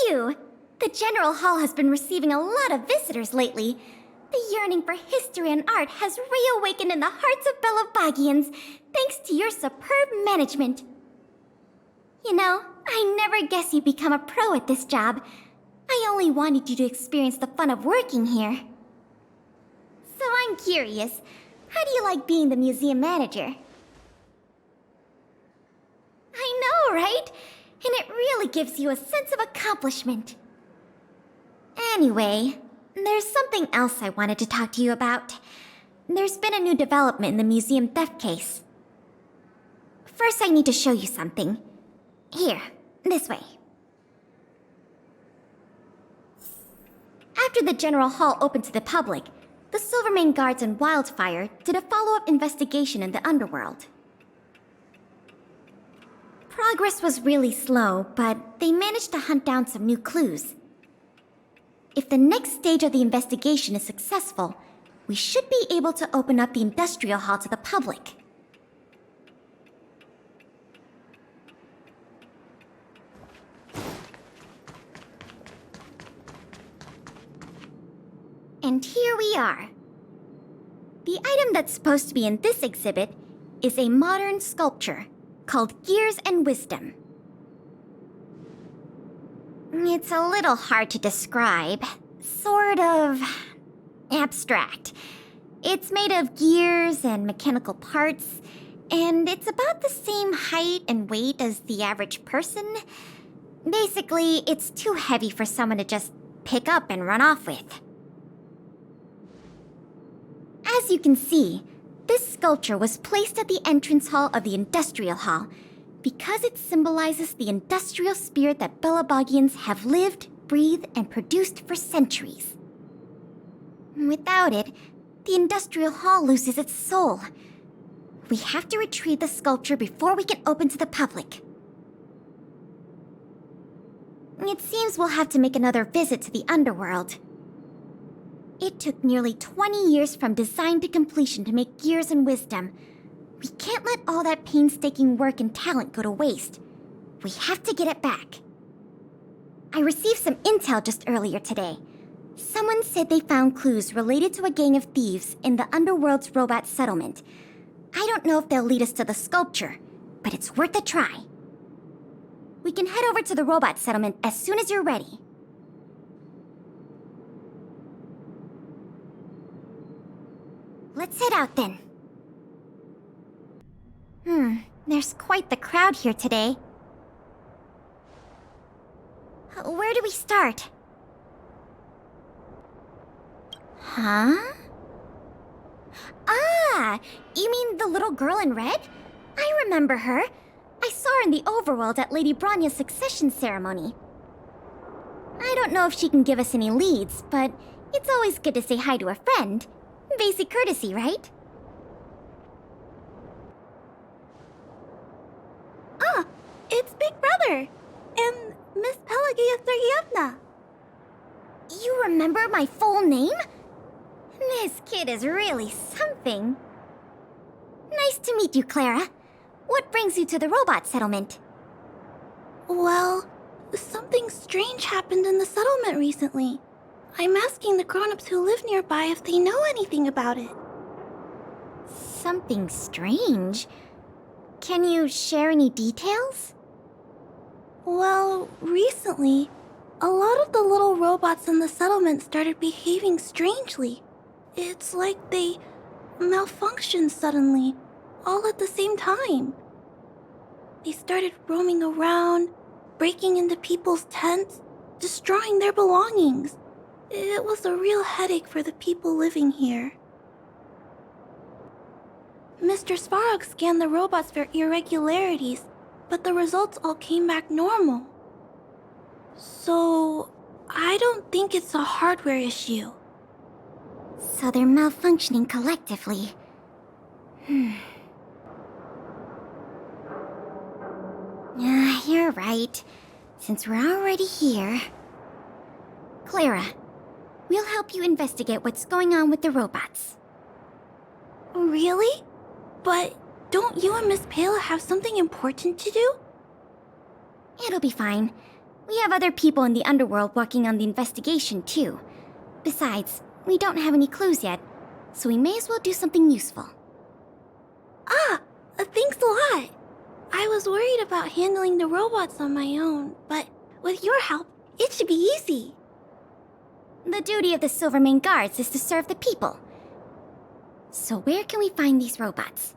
you! The General Hall has been receiving a lot of visitors lately. The yearning for history and art has reawakened in the hearts of Belabagians, thanks to your superb management. You know, I never guessed you'd become a pro at this job. I only wanted you to experience the fun of working here. So I'm curious, how do you like being the museum manager? I know, right? And it really gives you a sense of accomplishment. Anyway, there's something else I wanted to talk to you about. There's been a new development in the museum theft case. First, I need to show you something. Here, this way. After the General Hall opened to the public, the Silvermane Guards and Wildfire did a follow-up investigation in the underworld. Progress was really slow, but they managed to hunt down some new clues. If the next stage of the investigation is successful, we should be able to open up the Industrial Hall to the public. And here we are. The item that's supposed to be in this exhibit is a modern sculpture called Gears and Wisdom. It's a little hard to describe. Sort of abstract. It's made of gears and mechanical parts, and it's about the same height and weight as the average person. Basically, it's too heavy for someone to just pick up and run off with. As you can see, this sculpture was placed at the entrance hall of the Industrial Hall because it symbolizes the industrial spirit that Belabagians have lived, breathed, and produced for centuries. Without it, the Industrial Hall loses its soul. We have to retrieve the sculpture before we can open to the public. It seems we'll have to make another visit to the underworld. It took nearly 20 years from design to completion to make Gears and Wisdom. We can't let all that painstaking work and talent go to waste. We have to get it back. I received some intel just earlier today. Someone said they found clues related to a gang of thieves in the underworld's robot settlement. I don't know if they'll lead us to the sculpture, but it's worth a try. We can head over to the robot settlement as soon as you're ready. Let's head out then. There's quite the crowd here today. Where do we start? Huh? Ah! You mean the little girl in red? I remember her. I saw her in the overworld at Lady Bronya's succession ceremony. I don't know if she can give us any leads, but it's always good to say hi to a friend. Basic courtesy, right? Ah, it's Big Brother! And Miss Pelagia Sergeyevna! You remember my full name? This kid is really something. Nice to meet you, Clara. What brings you to the robot settlement? Well, something strange happened in the settlement recently. I'm asking the grown-ups who live nearby if they know anything about it. Something strange? Can you share any details? Well, recently, a lot of the little robots in the settlement started behaving strangely. It's like they malfunctioned suddenly, all at the same time. They started roaming around, breaking into people's tents, destroying their belongings. It was a real headache for the people living here. Mr. Svarog scanned the robots for irregularities, but the results all came back normal. So, I don't think it's a hardware issue. So they're malfunctioning collectively. You're right. Since we're already here... Clara, we'll help you investigate what's going on with the robots. Really? But don't you and Miss Pale have something important to do? It'll be fine. We have other people in the underworld working on the investigation, too. Besides, we don't have any clues yet, so we may as well do something useful. Thanks a lot. I was worried about handling the robots on my own, but with your help, it should be easy. The duty of the Silvermane Guards is to serve the people. So where can we find these robots?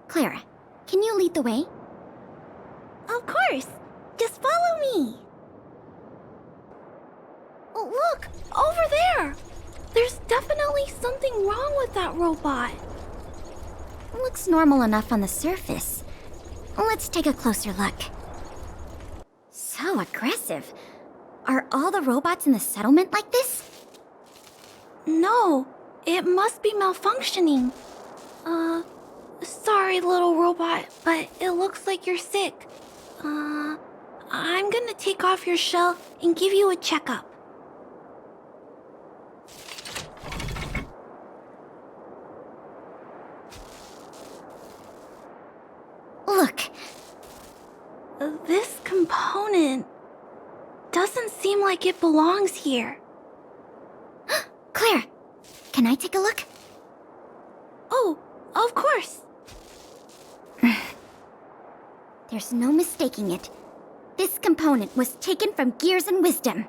Clara, can you lead the way? Of course. Just follow me. Oh, look! Over there! There's definitely something wrong with that robot. Looks normal enough on the surface. Let's take a closer look. So aggressive. Are all the robots in the settlement like this? No, it must be malfunctioning. Sorry, little robot, but it looks like you're sick. I'm gonna take off your shell and give you a checkup. Look, This component doesn't seem like it belongs here. Claire, can I take a look? Oh, of course. There's no mistaking it. This component was taken from Gears and Wisdom.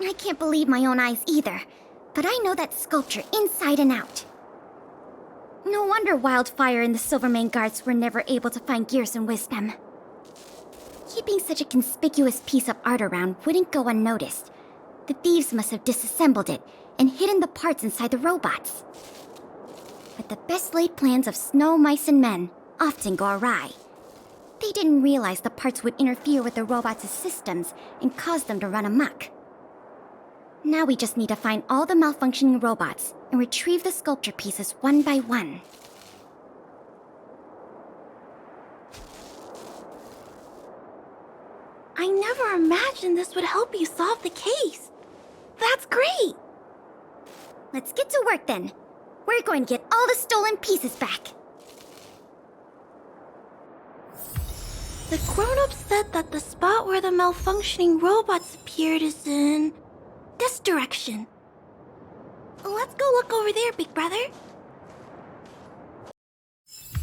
I can't believe my own eyes either, but I know that sculpture inside and out. No wonder Wildfire and the Silvermane Guards were never able to find Gears and Wisdom. Keeping such a conspicuous piece of art around wouldn't go unnoticed. The thieves must have disassembled it and hidden the parts inside the robots. But the best laid plans of snow, mice, and men often go awry. They didn't realize the parts would interfere with the robots' systems and cause them to run amok. Now we just need to find all the malfunctioning robots and retrieve the sculpture pieces one by one. I never imagined this would help you solve the case. That's great! Let's get to work then. We're going to get all the stolen pieces back. The grown-up said that the spot where the malfunctioning robots appeared is in this direction. Let's go look over there, big brother.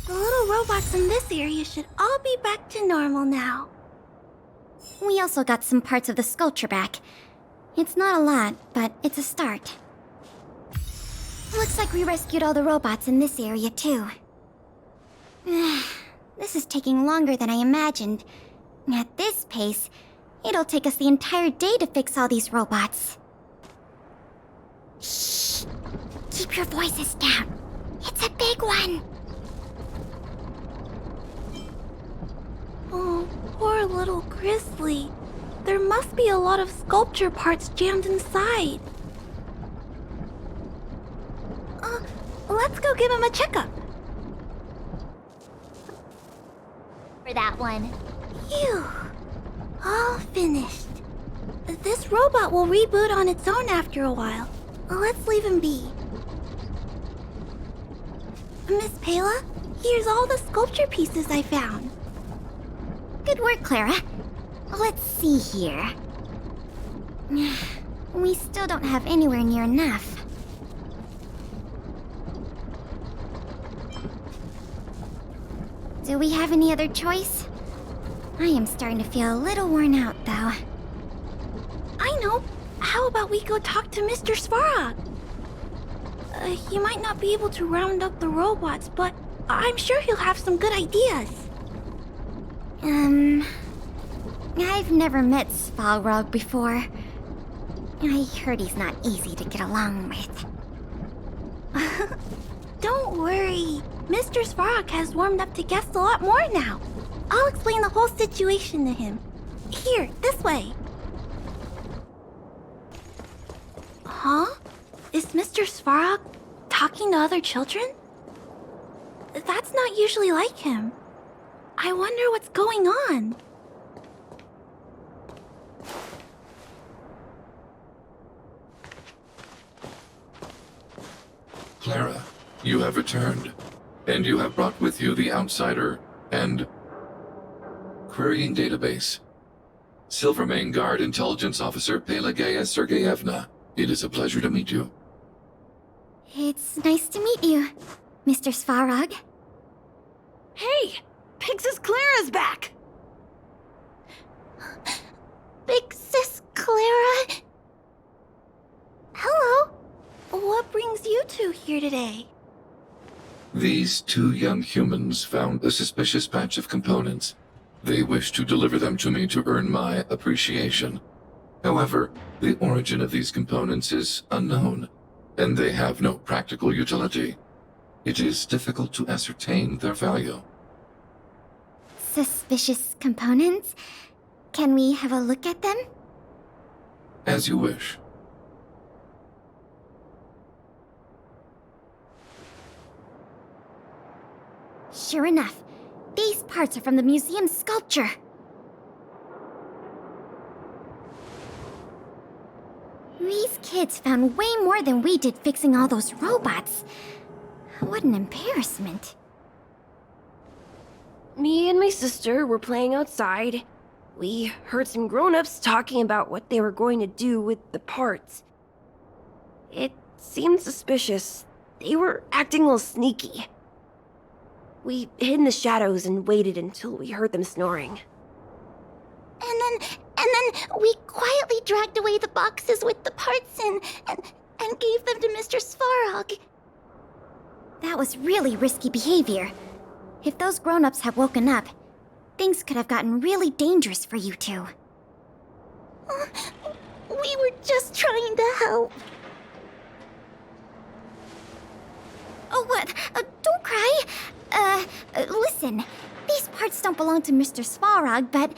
The little robots in this area should all be back to normal now. We also got some parts of the sculpture back. It's not a lot, but it's a start. Looks like we rescued all the robots in this area too. This is taking longer than I imagined. At this pace, it'll take us the entire day to fix all these robots. Shh! Keep your voices down. It's a big one. Oh, poor little Grizzly. There must be a lot of sculpture parts jammed inside. Let's go give him a checkup. For that one. Phew. All finished. This robot will reboot on its own after a while. Let's leave him be. Miss Pela, here's all the sculpture pieces I found. Good work, Clara. Let's see here. We still don't have anywhere near enough. Do we have any other choice? I am starting to feel a little worn out, though. I know. How about we go talk to Mr. Svarog? He might not be able to round up the robots, but I'm sure he'll have some good ideas. I've never met Svarog before. I heard he's not easy to get along with. Don't worry. Mr. Svarog has warmed up to guests a lot more now. I'll explain the whole situation to him. Here, this way. Huh? Is Mr. Svarog talking to other children? That's not usually like him. I wonder what's going on. You have returned, and you have brought with you the Outsider and Querying Database. Silvermane Guard Intelligence Officer Pelageya Sergeyevna, it is a pleasure to meet you. It's nice to meet you, Mr. Svarog. Hey! Big Sis Clara's back! Big Sis Clara? Hello. What brings you two here today? These two young humans found a suspicious batch of components. They wish to deliver them to me to earn my appreciation. However, the origin of these components is unknown, and they have no practical utility. It is difficult to ascertain their value. Suspicious components? Can we have a look at them? As you wish. Sure enough, these parts are from the museum's sculpture. These kids found way more than we did fixing all those robots. What an embarrassment. Me and my sister were playing outside. We heard some grown-ups talking about what they were going to do with the parts. It seemed suspicious. They were acting a little sneaky. We hid in the shadows and waited until we heard them snoring. And then we quietly dragged away the boxes with the parts in and gave them to Mr. Svarog. That was really risky behavior. If those grown-ups had woken up, things could have gotten really dangerous for you two. We were just trying to help. Oh, what? Don't cry. Listen. These parts don't belong to Mr. Svarog, but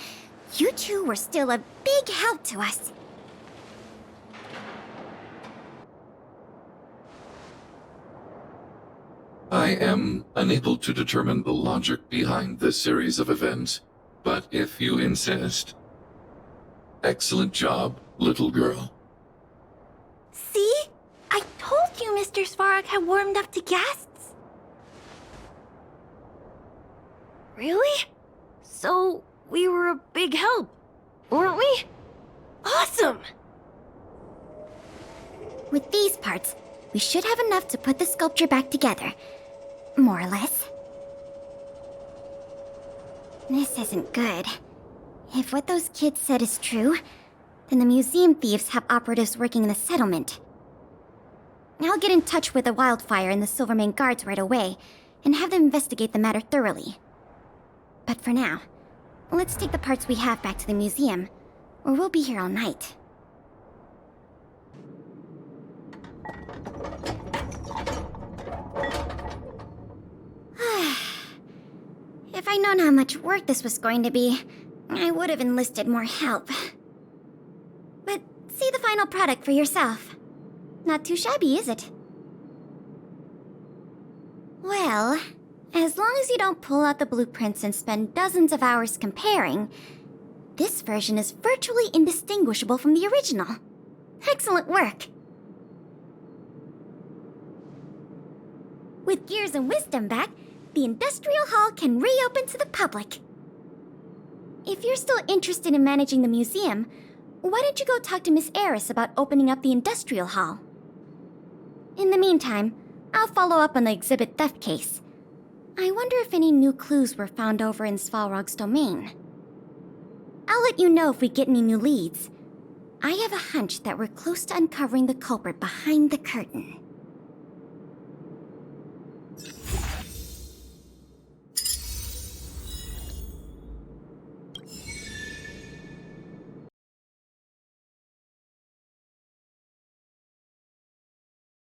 you two were still a big help to us. I am unable to determine the logic behind this series of events, but if you insist. Excellent job, little girl. See? I told you Mr. Svarog had warmed up to guests. Really? So, we were a big help, weren't we? Awesome! With these parts, we should have enough to put the sculpture back together. More or less. This isn't good. If what those kids said is true, then the museum thieves have operatives working in the settlement. I'll get in touch with the Wildfire and the Silvermane guards right away, and have them investigate the matter thoroughly. But for now, let's take the parts we have back to the museum, or we'll be here all night. If I'd known how much work this was going to be, I would have enlisted more help. But see the final product for yourself. Not too shabby, is it? Well, as long as you don't pull out the blueprints and spend dozens of hours comparing, this version is virtually indistinguishable from the original. Excellent work! With Gears and Wisdom back, the Industrial Hall can reopen to the public. If you're still interested in managing the museum, why don't you go talk to Miss Eris about opening up the Industrial Hall? In the meantime, I'll follow up on the exhibit theft case. I wonder if any new clues were found over in Svarog's domain. I'll let you know if we get any new leads. I have a hunch that we're close to uncovering the culprit behind the curtain.